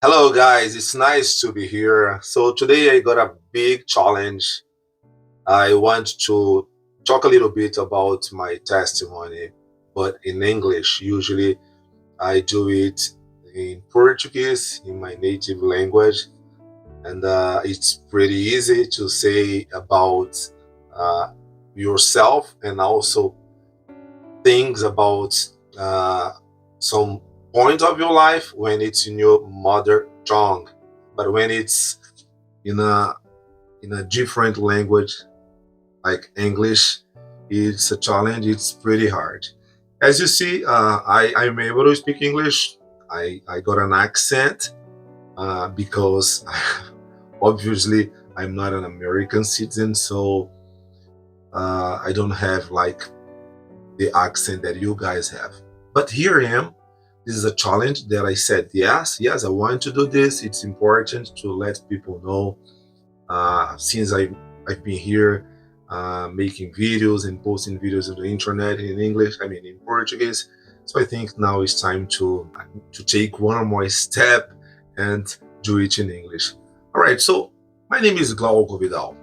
Hello, guys. It's nice to be here. So, today I got a big challenge. I want to talk a little bit about my testimony, but in English. Usually, I do it in Portuguese, in my native language, and it's pretty easy to say about uh, yourself and also things about uh, some point of your life when it's in your mother tongue. But when it's in a different language like English, it's a challenge. It's pretty hard. As you see, I'm able to speak English. I got an accent because obviously I'm not an American citizen, so I don't have like the accent that you guys have. But here I am. This is a challenge that I said, yes, I want to do this. It's important to let people know since I've been here making videos and posting videos on the internet in English, I mean in Portuguese. So I think now it's time to take one more step and do it in English. All right, so my name is Glauco Vidal.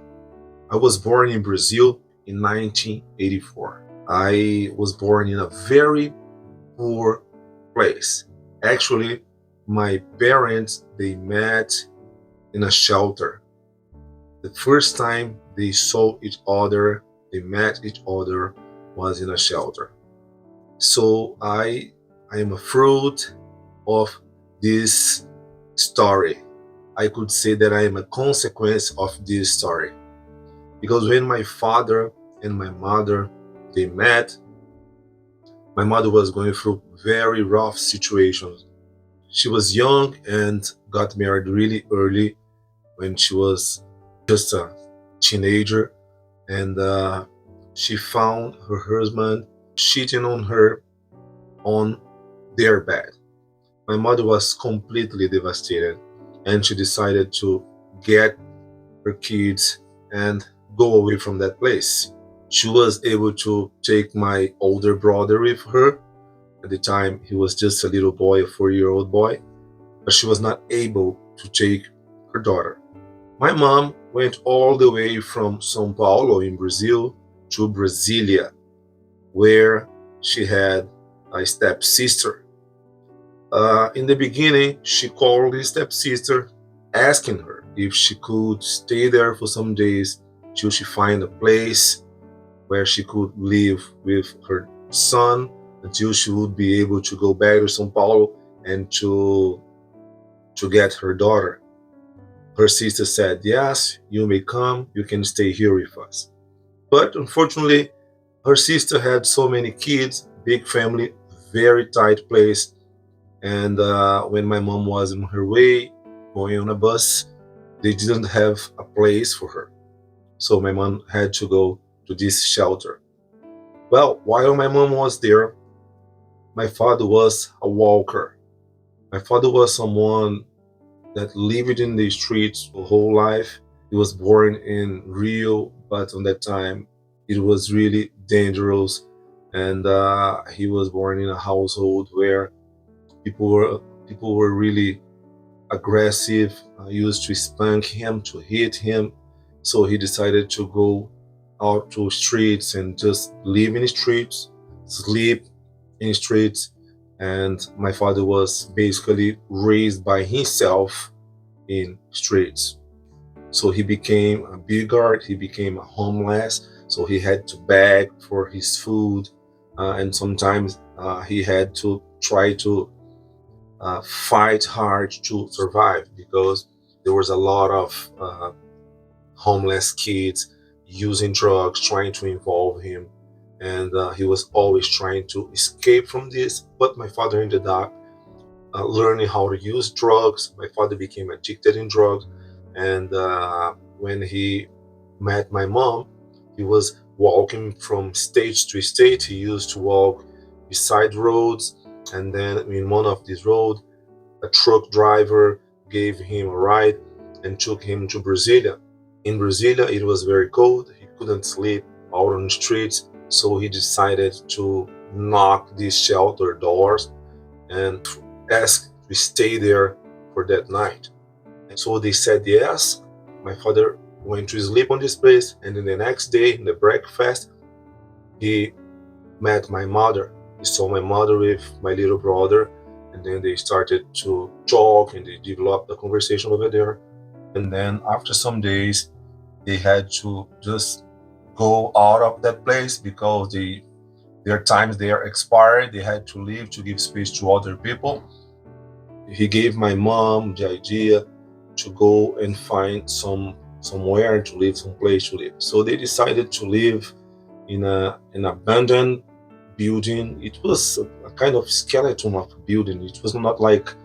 I was born in Brazil in 1984. I was born in a very poor place. Actually, my parents they met in a shelter. The first time they saw each other, they met each other was in a shelter. So I am a fruit of this story. I could say that I am a consequence of this story. Because when my father and my mother they met, my mother was going through very rough situations. She was young and got married really early when she was just a teenager, and she found her husband cheating on her on their bed. My mother was completely devastated, and she decided to get her kids and go away from that place. She was able to take my older brother with her. At the time, he was just a little boy, a 4-year-old boy, but she was not able to take her daughter. My mom went all the way from São Paulo in Brazil to Brasilia, where she had a stepsister. In the beginning, she called the stepsister, asking her if she could stay there for some days till she find a place where she could live with her son until she would be able to go back to São Paulo and to get her daughter. Her sister said, yes, you may come, you can stay here with us. But unfortunately, her sister had so many kids, big family, very tight place. And when my mom was on her way, going on a bus, they didn't have a place for her. So my mom had to go to this shelter. Well, while my mom was there, my father was a walker. My father was someone that lived in the streets for whole life. He was born in Rio, but on that time it was really dangerous, and he was born in a household where people were people were really aggressive, used to spank him, to hit him. So he decided to go out to streets and just live in the streets, sleep in the streets. And my father was basically raised by himself in streets. So he became a bodyguard, he became a homeless, so he had to beg for his food, and sometimes he had to try to fight hard to survive because there was a lot of homeless kids using drugs, trying to involve him, and he was always trying to escape from this. But my father ended up learning how to use drugs. My father became addicted in drugs, and when he met my mom, he was walking from state to state. He used to walk beside roads, and then in one of these roads, a truck driver gave him a ride and took him to Brasilia. In Brasilia, it was very cold. He couldn't sleep out on the streets, so he decided to knock these shelter doors and ask to stay there for that night. So they said yes. My father went to sleep on this place, and then the next day in the breakfast, he met my mother. He saw my mother with my little brother, and then they started to talk and they developed the conversation over there. And then after some days, they had to just go out of that place because their times they are expired. They had to leave to give space to other people. He gave my mom the idea to go and find somewhere to live, some place to live. So they decided to live in an abandoned building. It was a kind of skeleton of a building. It was not like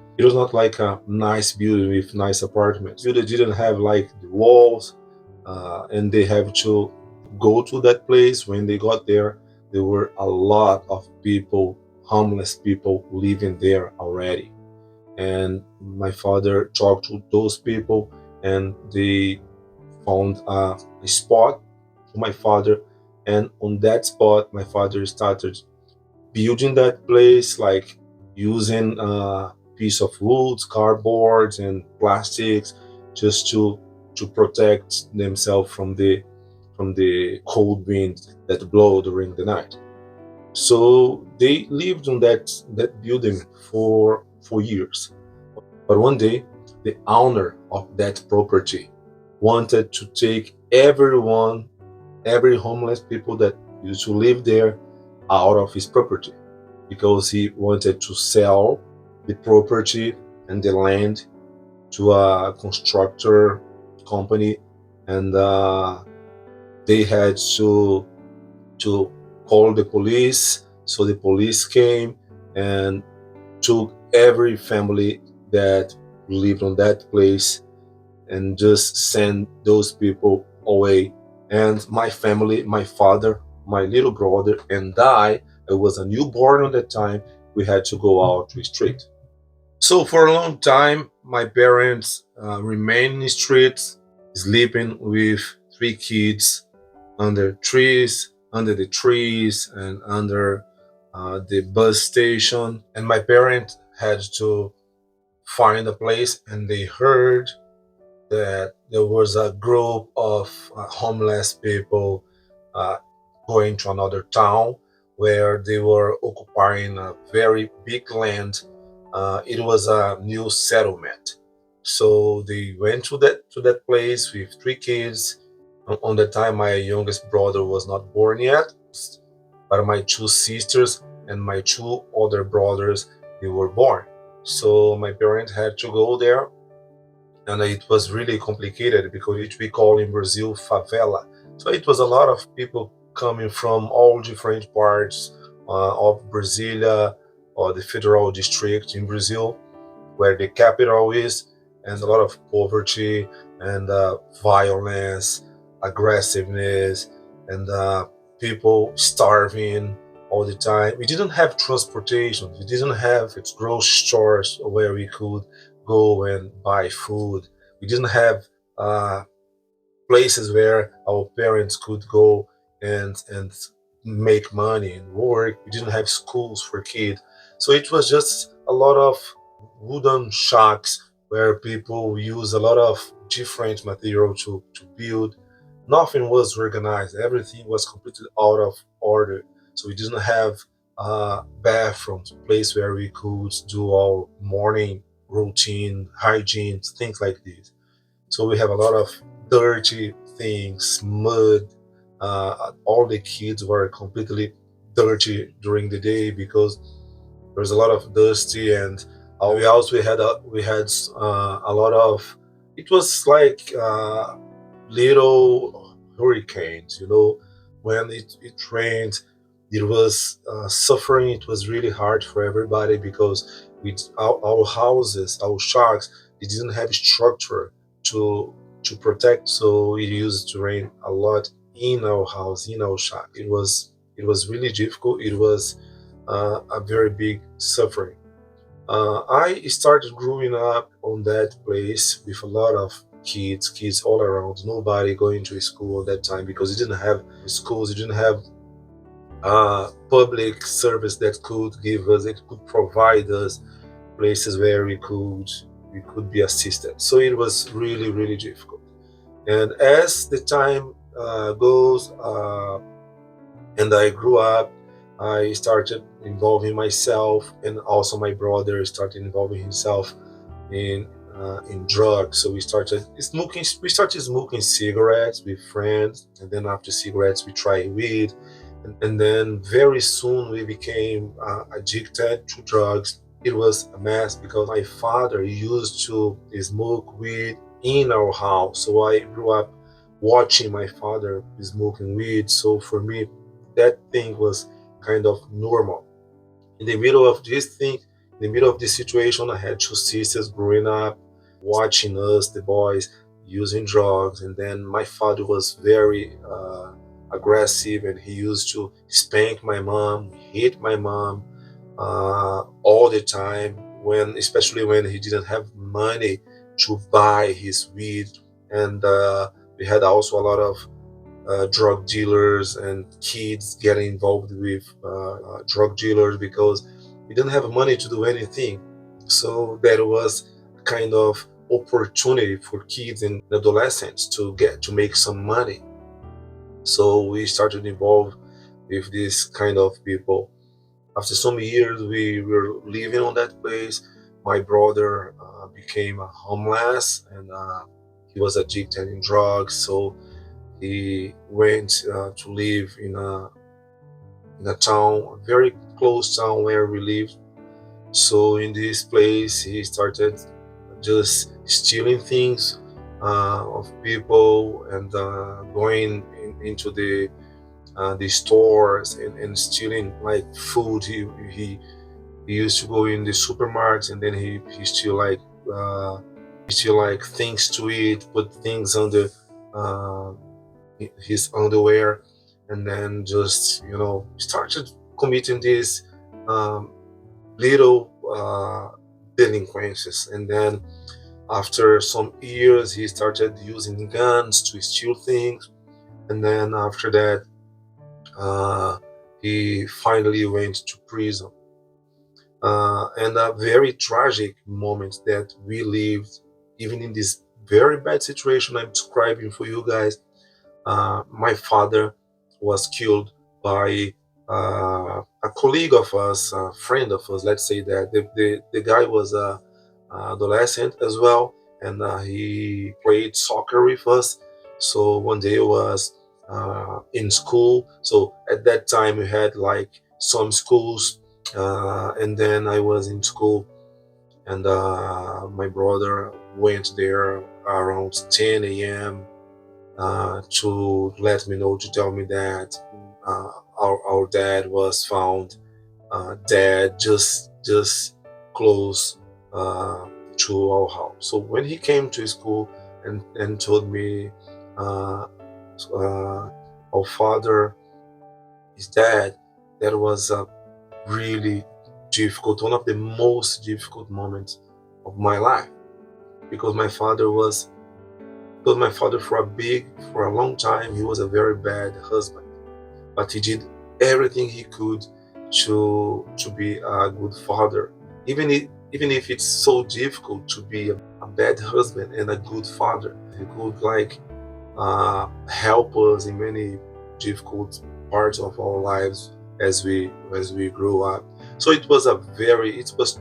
a nice building with nice apartments. Building didn't have like the walls, and they have to go to that place. When they got there were a lot of people, homeless people, living there already. And my father talked to those people, and they found a spot for my father. And on that spot, my father started building that place, like using a piece of wood, cardboards, and plastics, just to protect themselves from the cold wind that blow during the night. So they lived on that building for years. But one day, the owner of that property wanted to take everyone, every homeless people that used to live there, out of his property, because he wanted to sell the property and the land to a constructor company. And they had to call the police. So the police came and took every family that lived on that place and just sent those people away. And my family, my father, my little brother, and I was a newborn at that time, we had to go out to the street. So for a long time, my parents remained in the streets, sleeping with three kids under the trees, and under the bus station. And my parents had to find a place, and they heard that there was a group of homeless people uh, going to another town where they were occupying a very big land. It was a new settlement. So they went to that place with three kids. On the time, my youngest brother was not born yet, but my two sisters and my two other brothers, they were born. So my parents had to go there, and it was really complicated because it we call in Brazil favela. So it was a lot of people coming from all different parts of Brasilia, or the federal district in Brazil, where the capital is, and a lot of poverty and violence, aggressiveness, and people starving all the time. We didn't have transportation. We didn't have its grocery stores where we could go and buy food. We didn't have uh, places where our parents could go and make money and work. We didn't have schools for kids. So it was just a lot of wooden shacks where people use a lot of different material to build. Nothing was organized. Everything was completely out of order. So we didn't have bathrooms, place where we could do our morning routine, hygiene, things like this. So we have a lot of dirty things, mud. All the kids were completely dirty during the day because there's a lot of dusty. And we had a lot of. It was like little hurricanes. When it rained, it was suffering. It was really hard for everybody because with our houses, our shacks, they didn't have structure to to protect. So it used to rain a lot in our house, in our shack. It was really difficult. It was a very big suffering. I started growing up on that place with a lot of kids all around. Nobody going to school at that time because it didn't have schools. It didn't have public service that could give us, it could provide us places where we could we could be assisted. So it was really, really difficult. And as the time goes, and I grew up, I started involving myself, and also my brother started involving himself in drugs. So we started smoking. We started smoking cigarettes with friends, and then after cigarettes, we tried weed, and then very soon we became addicted to drugs. It was a mess because my father used to smoke weed in our house. So I grew up watching my father smoking weed. So for me, that thing was kind of normal. In the middle of this thing, in the middle of this situation, I had two sisters growing up, watching us, the boys, using drugs. And then my father was very aggressive, and he used to spank my mom, hit my mom all the time, especially when he didn't have money to buy his weed. And we had also a lot of drug dealers and kids getting involved with drug dealers because we didn't have money to do anything. So there was a kind of opportunity for kids and adolescents to make some money. So we started involved with this kind of people. After some years, we were living on that place. My brother became homeless, and he was addicted in drugs. So he went to live in a town, a very close town where we lived. So in this place, he started just stealing things of people, and going into the stores, and stealing like food. He used to go in the supermarkets, and then he steal like things to eat, put things under uh, his underwear, and then just started committing these um, little delinquencies. And then after some years, he started using guns to steal things. And then after that, uh, he finally went to prison. And a very tragic moment that we lived, even in this very bad situation I'm describing for you guys. My father was killed by a colleague of us, a friend of us. Let's say that the guy was a adolescent as well, and he played soccer with us. So one day I was in school. So at that time we had like some schools, and then I was in school, and my brother went there around 10 a.m. To let me know, to tell me that our dad was found dead just close to our house. So when he came to school and told me uh, uh, our father is dead, that was a really difficult, one of the most difficult moments of my life, because my father for a long time, he was a very bad husband, but he did everything he could to be a good father. Even if it's so difficult to be a bad husband and a good father, he could like help us in many difficult parts of our lives as we grew up. So it was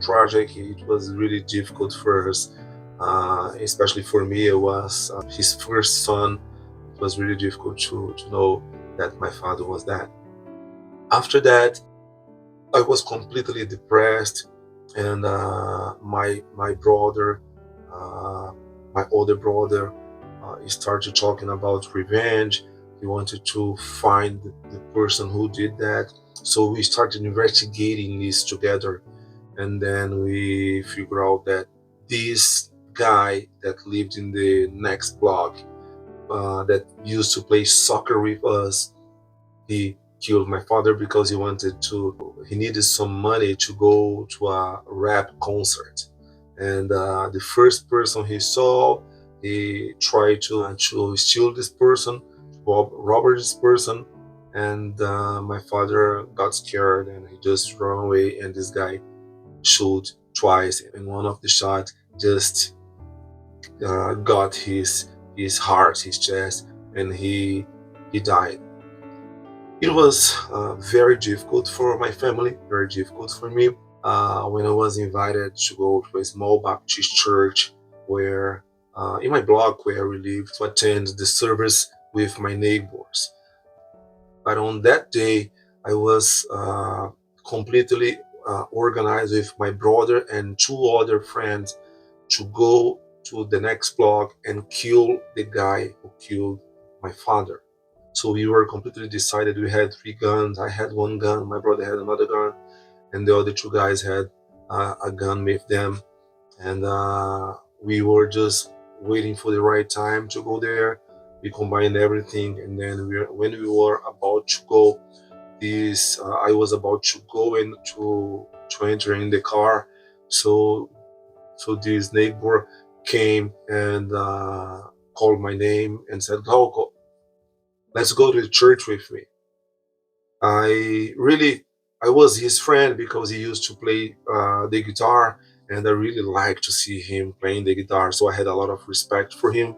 tragic. It was really difficult for us, especially for me. It was his first son. It was really difficult to know that my father was dead. After that, I was completely depressed, and my brother, uh, my older brother, he started talking about revenge. He wanted to find the person who did that. So we started investigating this together, and then we figured out that this guy that lived in the next block, that used to play soccer with us, he killed my father because he needed some money to go to a rap concert. And the first person he saw, he tried to steal this person, rob this person. And my father got scared, and he just ran away, and this guy shoot twice, and one of the shots just got his heart, his chest, and he died. It was very difficult for my family, very difficult for me. When I was invited to go to a small Baptist church where, in my block where we live, to attend the service with my neighbors. But on that day, I was completely organized with my brother and two other friends to go to the next block and kill the guy who killed my father. So we were completely decided. We had three guns. I had one gun, my brother had another gun, and the other two guys had a gun with them. And we were just waiting for the right time to go there. We combined everything, and then when we were about to go, this I was about to go and to enter in the car. So this neighbor came and called my name and said, "Glauco, let's go to the church with me." I really, I was his friend because he used to play the guitar, and I really liked to see him playing the guitar. So I had a lot of respect for him,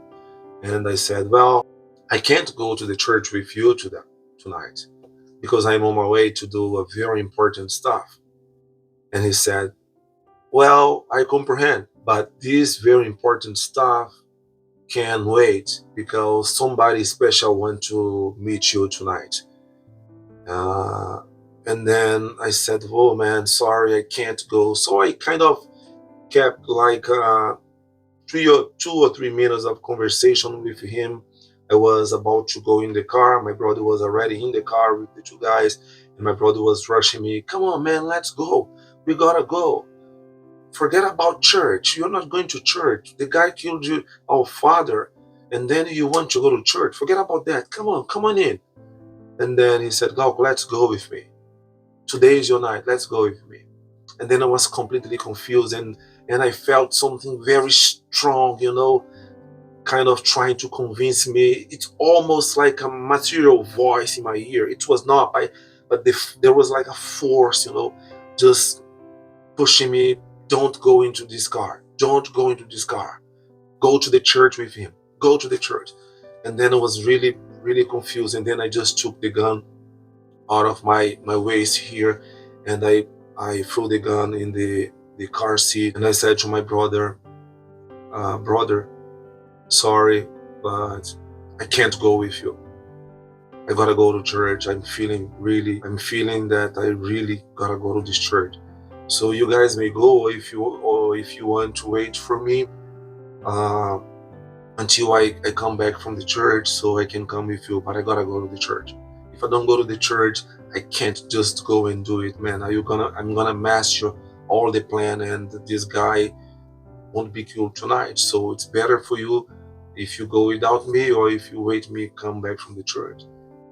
and I said, "Well, I can't go to the church with you tonight because I'm on my way to do a very important stuff." And he said, "Well, I comprehend, but this very important stuff can wait because somebody special want to meet you tonight." Uh, and then I said, "Oh man, sorry, I can't go." So I kind of kept like 2 or 3 minutes of conversation with him. I was about to go in the car. My brother was already in the car with the two guys, and my brother was rushing me. "Come on, man, let's go. We gotta go. Forget about church. You're not going to church. The guy killed you, our father, and then you want to go to church. Forget about that. Come on in." And then he said, "Glauco, let's go with me. Today is your night. Let's go with me." And then I was completely confused, and I felt something very strong, kind of trying to convince me. It's almost like a material voice in my ear. It was not, but there was like a force, just pushing me. "Don't go into this car. Don't go into this car. Go to the church with him. Go to the church." And then I was really, really confused. And then I just took the gun out of my waist here, and I threw the gun in the car seat, and I said to my brother, "Brother, sorry, but I can't go with you. I gotta go to church. I'm feeling that I really gotta go to this church. So you guys may go if you want to wait for me uh, until I come back from the church so I can come with you. But I gotta go to the church. If I don't go to the church, I can't just go and do it, man. I'm gonna mess you all the plan, and this guy won't be killed tonight. So it's better for you if you go without me, or if you wait me come back from the church."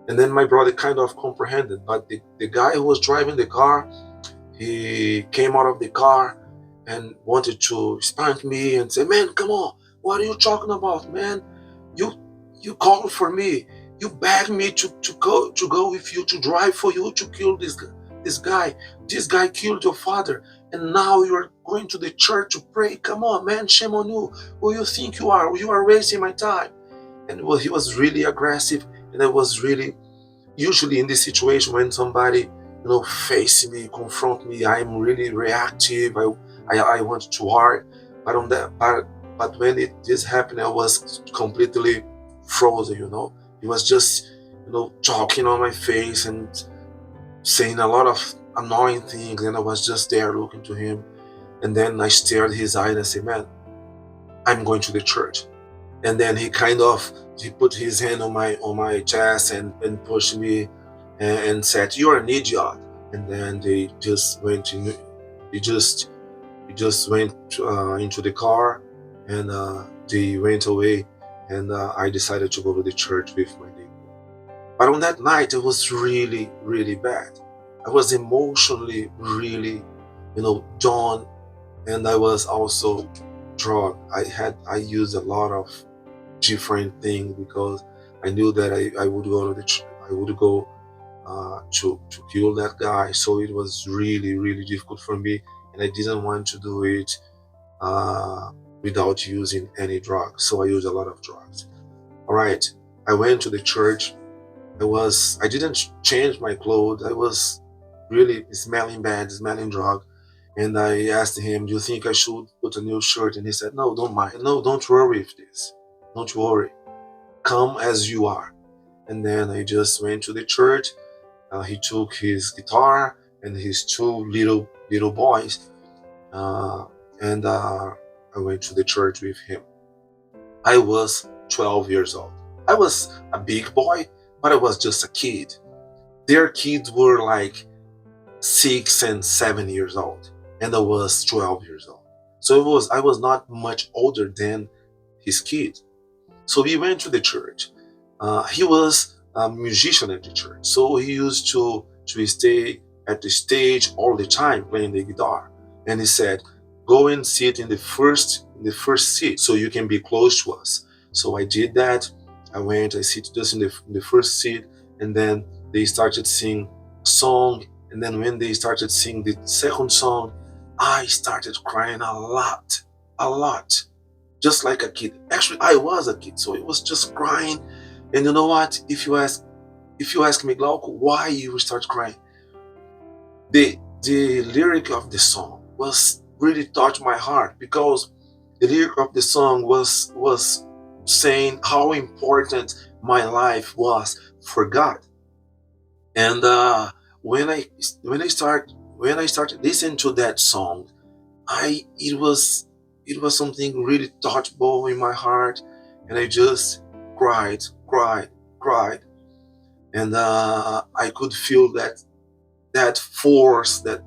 And then my brother kind of comprehended, but the guy who was driving the car, he came out of the car and wanted to spank me and say, "Man, come on, what are you talking about, man? You you called for me. You begged me to go with you, to drive for you, to kill this guy. This guy killed your father, and now you're going to the church to pray. Come on, man, shame on you. Who you think you are? You are wasting my time." And well, he was really aggressive, and I was really, usually in this situation when somebody face me, confront me, I'm really reactive. I want to hard, but on that but when this happened, I was completely frozen. He was just talking on my face and saying a lot of annoying things, and I was just there looking to him. And then I stared his eye and I said, "Man, I'm going to the church." And then he put his hand on my chest and pushed me and said, "You're an idiot." And then they just went in. He just went into the car, and they went away. And I decided to go to the church with my neighbor. But on that night, it was really, really bad. I was emotionally really, done, and I was also drunk. I used a lot of different things because I knew that I would go I would go to kill that guy. So it was really, really difficult for me, and I didn't want to do it uh, without using any drugs. So I used a lot of drugs. All right, I went to the church. I didn't change my clothes. I was really smelling bad, smelling drug. And I asked him, "Do you think I should put a new shirt?" And he said, "No, don't mind. No, don't worry with this. Don't worry. Come as you are." And then I just went to the church. He took his guitar and his two little boys, uh, and I went to the church with him. I was 12 years old. I was a big boy, but I was just a kid. Their kids were like 6 and 7 years old, and I was 12 years old. So I was not much older than his kid. So we went to the church. He was a musician at the church, so he used to stay at the stage all the time playing the guitar. And he said, "Go and sit in the first seat, so you can be close to us." So I did that. I sit just in the first seat, and then they started singing a song. And then when they started singing the second song, I started crying a lot, just like a kid. Actually, I was a kid, so it was just crying. And you know what? If you ask me, Glauco, why you start crying, the lyric of the song was really touched my heart, because the lyric of the song was saying how important my life was for God. And when I when I started listening to that song, I it was something really touchable in my heart, and I just cried, and I could feel that force that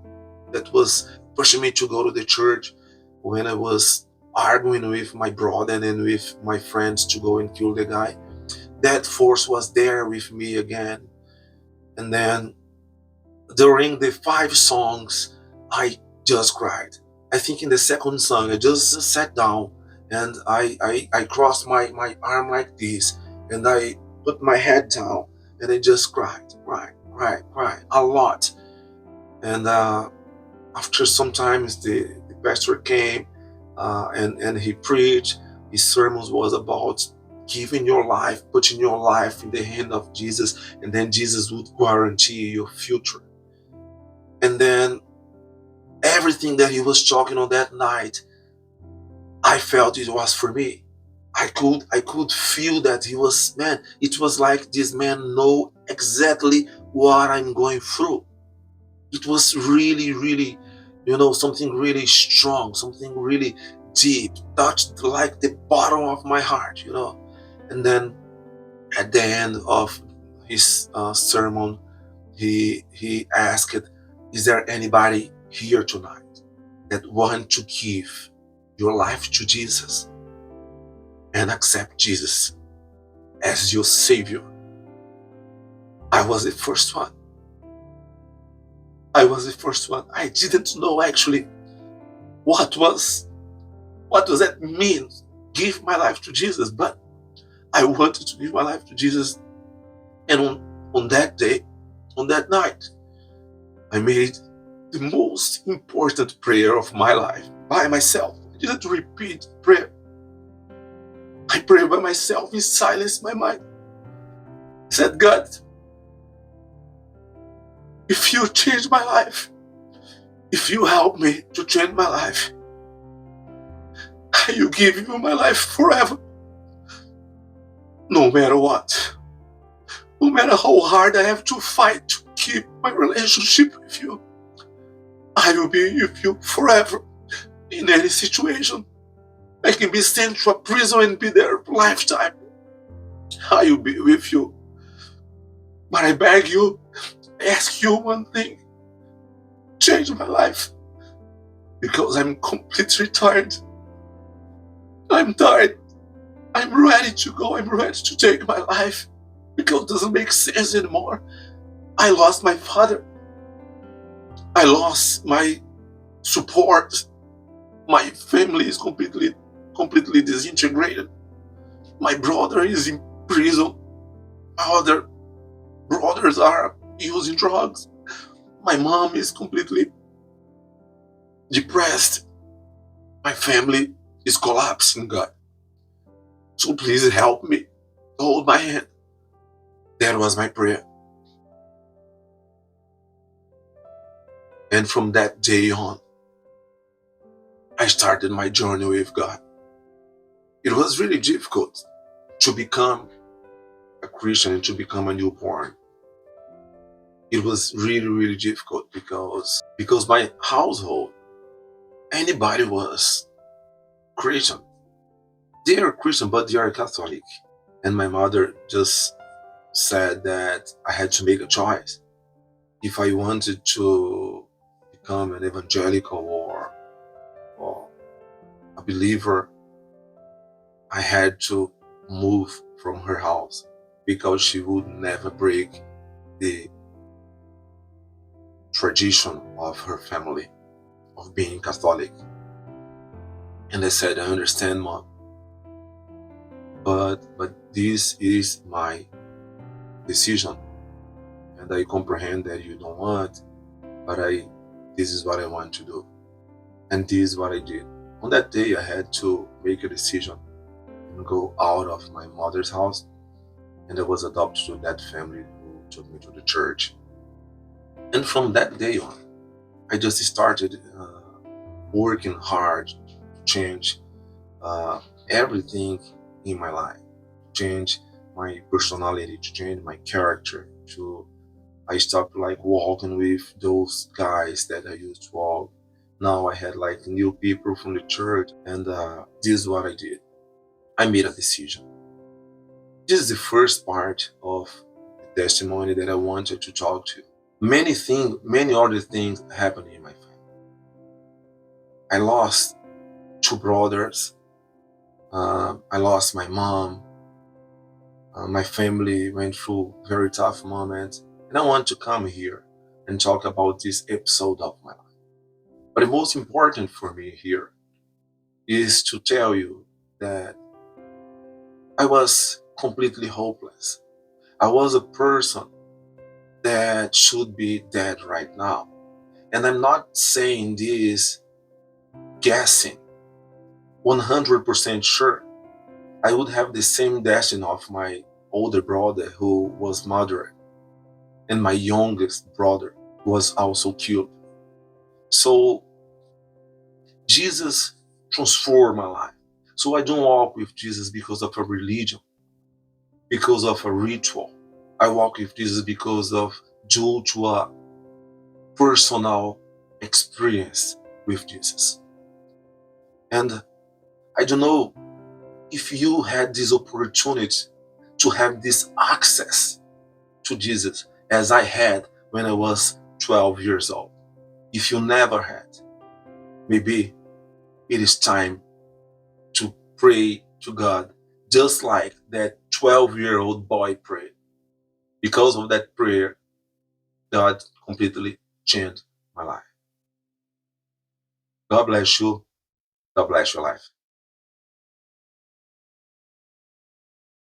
was pushing me to go to the church when I was arguing with my brother and with my friends to go and kill the guy. That force was there with me again. And then during the 5 songs, I just cried. I think in the second song, I just sat down and I crossed my arm like this, and I put my head down, and I just cried a lot. And after some times, the pastor came, and he preached. His sermons was about giving your life, putting your life in the hand of Jesus, and then Jesus would guarantee your future. And then everything that he was talking on that night, I felt it was for me. I could feel that he was, man, it was like this man know exactly what I'm going through. It was really, something really strong, something really deep, touched like the bottom of my heart. And then at the end of his sermon, he asked, "Is there anybody here tonight that want to give your life to Jesus and accept Jesus as your Savior?" I was the first one. I was the first one. I didn't know actually what does that mean, give my life to Jesus, but I wanted to give my life to Jesus. And on that day, on that night, I made the most important prayer of my life by myself. I didn't repeat prayer. I prayed by myself in silence, my mind. I said, "God, if you change my life, if you help me to change my life, I will give you my life forever. No matter what. No matter how hard I have to fight to keep my relationship with you, I will be with you forever in any situation. I can be sent to a prison and be there a lifetime. I will be with you. But I beg you, ask you one thing. Change my life. Because I'm completely tired. I'm tired. I'm ready to go. I'm ready to take my life. Because it doesn't make sense anymore. I lost my father. I lost my support. My family is completely disintegrated. My brother is in prison. My other brothers are using drugs. My mom is completely depressed. My family is collapsing, God. So please help me. Hold my hand. That was my prayer. And from that day on, I started my journey with God. It was really difficult to become a Christian and to become a newborn. It was really, really difficult because my household, anybody was Christian. They are Christian, but they are Catholic. And my mother just said that I had to make a choice. If I wanted to become an evangelical or a believer, I had to move from her house because she would never break the tradition of her family of being Catholic. And I said, I understand, Mom, but this is my decision, and I comprehend that you don't want, but this is what I want to do, and this is what I did. On that day, I had to make a decision and go out of my mother's house, and I was adopted to that family who took me to the church. And from that day on, I just started working hard to change uh, everything in my life, change my personality, to change my character. To I stopped like walking with those guys that I used to walk. Now I had like new people from the church, and this is what I did. I made a decision. This is the first part of the testimony that I wanted to talk to. Many things, many other things happened in my family. I lost two brothers. I lost my mom. My family went through very tough moments, and I want to come here and talk about this episode of my life. But the most important for me here is to tell you that I was completely hopeless. I was a person that should be dead right now. And I'm not saying this guessing. 100% sure I would have the same destiny of my older brother who was murdered, and my youngest brother was also killed. So Jesus transformed my life. So I don't walk with Jesus because of a religion, because of a ritual. I walk with Jesus because of due to a personal experience with Jesus. And I don't know if you had this opportunity to have this access to Jesus as I had when I was 12 years old. If you never had, maybe it is time to pray to God just like that 12-year-old boy prayed. Because of that prayer, God completely changed my life. God bless you. God bless your life.